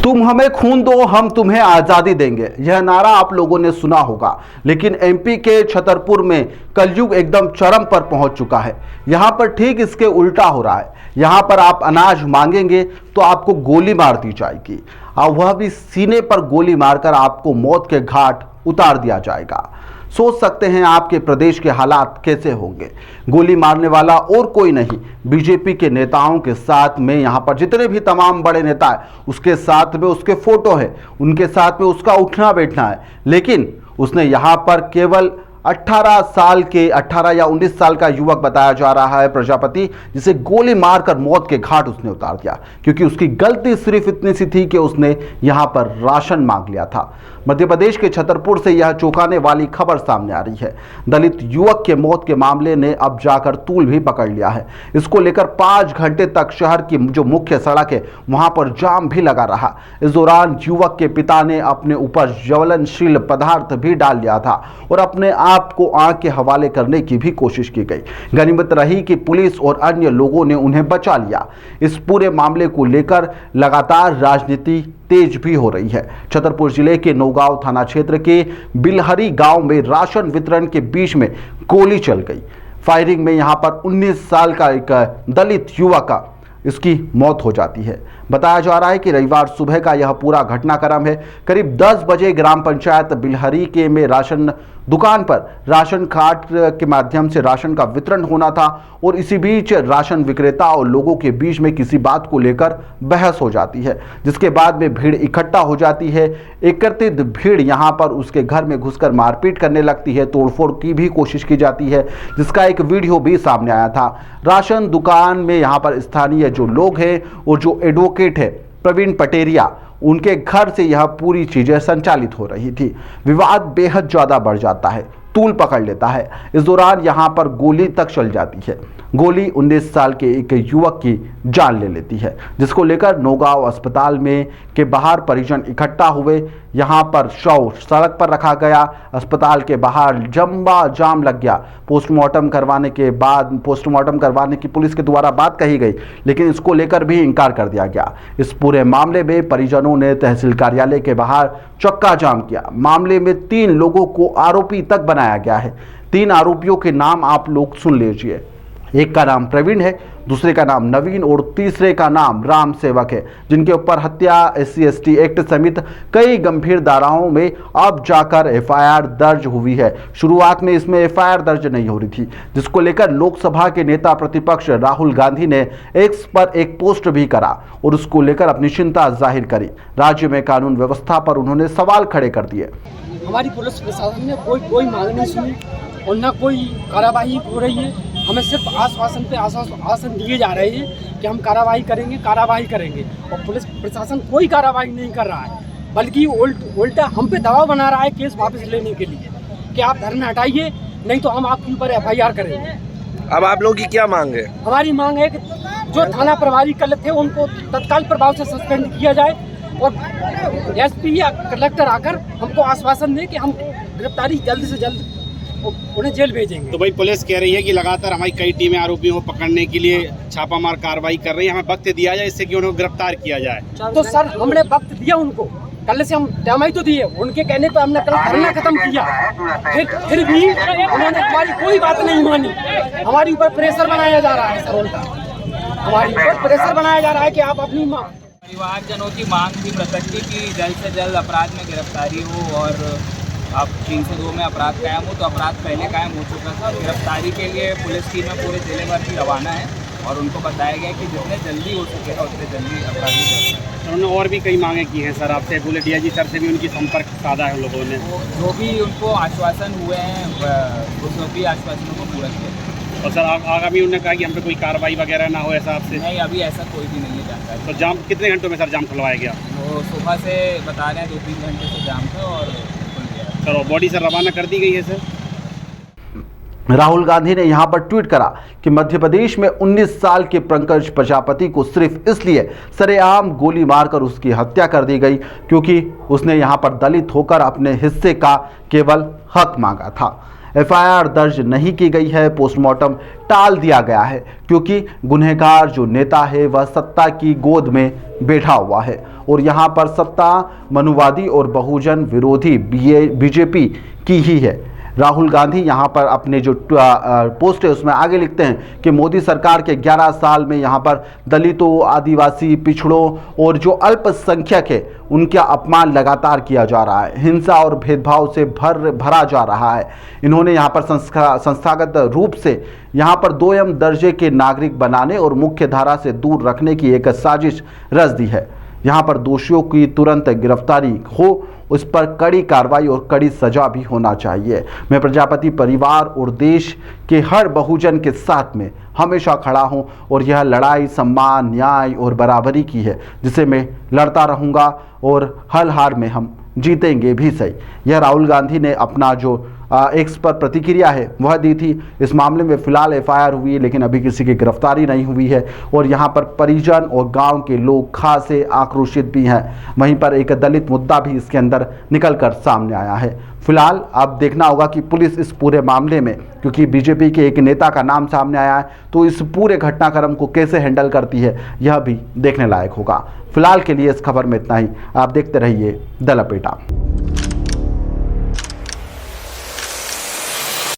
तुम हमें खून दो, हम तुम्हें आजादी देंगे। यह नारा आप लोगों ने सुना होगा, लेकिन एमपी के छतरपुर में कलयुग एकदम चरम पर पहुंच चुका है। यहां पर ठीक इसके उल्टा हो रहा है। यहां पर आप अनाज मांगेंगे तो आपको गोली मार दी जाएगी, और वह भी सीने पर गोली मारकर आपको मौत के घाट उतार दिया जाएगा। सोच सकते हैं आपके प्रदेश के हालात कैसे होंगे। गोली मारने वाला और कोई नहीं, बीजेपी के नेताओं के साथ में यहाँ पर जितने भी तमाम बड़े नेता हैं, उसके साथ में उसके फोटो है, उनके साथ में उसका उठना बैठना है। लेकिन उसने यहाँ पर केवल 18 या 19 साल का युवक बताया जा रहा है प्रजापति, जिसे गोली मारकर मौत के घाट उसने उतार दिया, क्योंकि उसकी गलती सिर्फ इतनी सी थी कि उसने यहां पर राशन मांग लिया था। मध्य प्रदेश के छतरपुर से यह चौंकाने वाली खबर सामने आ रही है। दलित युवक के मौत के मामले ने अब जाकर तूल भी पकड़ लिया है। इसको लेकर 5 घंटे तक शहर की जो मुख्य सड़क है वहां पर जाम भी लगा रहा। इस दौरान युवक के पिता ने अपने ऊपर ज्वलनशील पदार्थ भी डाल लिया था और अपने आप को आग के हवाले करने की भी कोशिश की गई। गनीमत रही कि पुलिस और अन्य लोगों ने उन्हें बचा लिया। इस पूरे मामले को लेकर लगातार राजनीति तेज भी हो रही है। छतरपुर जिले के नौगांव थाना क्षेत्र के बिलहरी गांव में राशन वितरण के बीच में गोली चल गई। फायरिंग में यहां पर 19 साल का एक दलित युवक का इसकी मौत हो जाती है। बताया जा रहा है कि रविवार सुबह का यह पूरा घटनाक्रम है। करीब 10 बजे ग्राम पंचायत बिलहरी के में राशन दुकान पर राशन कार्ड के माध्यम से राशन का वितरण होना था, और इसी बीच राशन विक्रेता और लोगों के बीच में किसी बात को लेकर बहस हो जाती है, जिसके बाद में भीड़ इकट्ठा हो जाती है। एकत्रित भीड़ यहां पर उसके घर में घुसकर मारपीट करने लगती है, तोड़फोड़ की भी कोशिश की जाती है, जिसका एक वीडियो भी सामने आया था। राशन दुकान में यहां पर स्थानीय जो लोग हैं और जो एडवोकेट है प्रवीण पटेरिया, उनके घर से यह पूरी चीजें संचालित हो रही थी। विवाद बेहद ज्यादा बढ़ जाता है, तूल पकड़ लेता है। इस दौरान यहां पर गोली तक चल जाती है। गोली 19 साल के एक युवक की जान ले लेती है, जिसको लेकर नौगांव अस्पताल में के बाहर परिजन इकट्ठा हुए। यहां पर शव सड़क पर रखा गया। अस्पताल के बाहर लंबा जाम लग गया। पोस्टमार्टम करवाने की पुलिस के द्वारा बात कही गई, लेकिन इसको लेकर भी इनकार कर दिया गया। इस पूरे मामले में परिजनों ने तहसील कार्यालय के बाहर चक्का जाम किया। मामले में 3 लोगों को आरोपी तक बनाया गया है। 3 आरोपियों के नाम आप लोग सुन लीजिए। एक का नाम प्रवीण है, दूसरे का नाम नवीन और तीसरे का नाम राम सेवक है, जिनके ऊपर हत्या, SC/ST एक्ट समेत कई गंभीर धाराओं में अब जाकर FIR दर्ज हुई है। शुरुआत में इसमें FIR दर्ज नहीं हो रही थी, जिसको लेकर लोकसभा के नेता प्रतिपक्ष राहुल गांधी ने एक्स पर एक पोस्ट भी करा और उसको लेकर अपनी चिंता जाहिर करी। राज्य में कानून व्यवस्था पर उन्होंने सवाल खड़े कर दिए। हमारी पुलिस प्रशासन ने कोई मांग नहीं सुनी और न कोई कार्रवाई हो रही है। हमें सिर्फ आश्वासन पे आश्वासन दिए जा रहे हैं कि हम कार्रवाई करेंगे, और पुलिस प्रशासन कोई कार्रवाई नहीं कर रहा है, बल्कि उल्टा हम पे दबाव बना रहा है केस वापस लेने के लिए कि आप धरना हटाइए, नहीं तो हम आपके ऊपर FIR करेंगे। अब आप लोगों की क्या मांग है? हमारी मांग है कि जो थाना प्रभारी कल थे उनको तत्काल प्रभाव से सस्पेंड किया जाए, और SP या कलेक्टर आकर हमको आश्वासन दे कि हम गिरफ्तारी जल्द से जल्द उन्हें जेल भेजेंगे। तो भाई पुलिस कह रही है कि लगातार हमारी कई टीमें आरोपियों को पकड़ने के लिए छापामार कार्रवाई कर रही है, हमें वक्त दिया जाए इससे कि उन्हें गिरफ्तार किया जाए। तो सर हमने वक्त दिया उनको, कल से हम टाइम तो दिए, उनके कहने पर हमने कल धरना खत्म किया, फिर भी उन्होंने हमारी कोई बात नहीं मानी। हमारे ऊपर प्रेशर बनाया जा रहा है सर, उल्टा हमारे ऊपर प्रेशर बनाया जा रहा है कि आप अपनी परिवारजनों की मांग थी मृतक की जल्द से जल्द अपराध में गिरफ्तारी हो, और अब 302 में अपराध कायम हो, तो अपराध पहले कायम हो चुका था। गिरफ्तारी के लिए पुलिस टीमें पूरे जिले भर की रवाना है, और उनको बताया गया कि जितने जल्दी हो सकेगा उतने जल्दी अपराधी। उन्होंने और भी कई मांगे की हैं सर आपसे, बोले DIG सर से भी उनकी संपर्क साधा है लोगों ने, जो भी उनको आश्वासन हुए हैं उस सभी आश्वासनों को पूरा किया। और सर आगामी उन्होंने कहा कि हम पे कोई कार्रवाई वगैरह ना हो, ऐसा आपसे? नहीं, अभी ऐसा कोई भी नहीं है जानकारी। तो जाम कितने घंटों में सर जाम खुलवाया गया? वो सुबह से बता रहे हैं 2-3 घंटे से जाम था, और सर बॉडी सर रवाना कर दी गई है सर। राहुल गांधी ने यहां पर ट्वीट करा कि मध्य प्रदेश में 19 साल के पंकज प्रजापति को सिर्फ इसलिए सरेआम गोली मारकर उसकी हत्या कर दी गई क्योंकि उसने यहां पर दलित होकर अपने हिस्से का केवल हक मांगा था। एफआईआर दर्ज नहीं की गई है, पोस्टमार्टम टाल दिया गया है क्योंकि गुनहगार जो नेता है वह सत्ता की गोद में बैठा हुआ है और यहाँ पर सत्ता मनुवादी और बहुजन विरोधी बीजेपी की ही है। राहुल गांधी यहाँ पर अपने जो पोस्ट है उसमें आगे लिखते हैं कि मोदी सरकार के 11 साल में यहाँ पर दलितों, आदिवासी, पिछड़ों और जो अल्पसंख्यक है उनका अपमान लगातार किया जा रहा है, हिंसा और भेदभाव से भरा जा रहा है। इन्होंने यहाँ पर संस्थागत रूप से यहाँ पर दोयम दर्जे के नागरिक बनाने और मुख्य धारा से दूर रखने की एक साजिश रच दी है। यहाँ पर दोषियों की तुरंत गिरफ्तारी हो, उस पर कड़ी कार्रवाई और कड़ी सजा भी होना चाहिए। मैं प्रजापति परिवार और देश के हर बहुजन के साथ में हमेशा खड़ा हूं और यह लड़ाई सम्मान, न्याय और बराबरी की है जिसे मैं लड़ता रहूंगा और हर हार में हम जीतेंगे भी सही। यह राहुल गांधी ने अपना जो एक्स पर प्रतिक्रिया है वह दी थी। इस मामले में फिलहाल एफआईआर हुई है लेकिन अभी किसी की गिरफ्तारी नहीं हुई है और यहाँ पर परिजन और गांव के लोग खासे आक्रोशित भी हैं। वहीं पर एक दलित मुद्दा भी इसके अंदर निकलकर सामने आया है। फिलहाल अब देखना होगा कि पुलिस इस पूरे मामले में, क्योंकि बीजेपी के एक नेता का नाम सामने आया है, तो इस पूरे घटनाक्रम को कैसे हैंडल करती है यह भी देखने लायक होगा। फिलहाल के लिए इस खबर में इतना ही। आप देखते रहिए द लपेटा।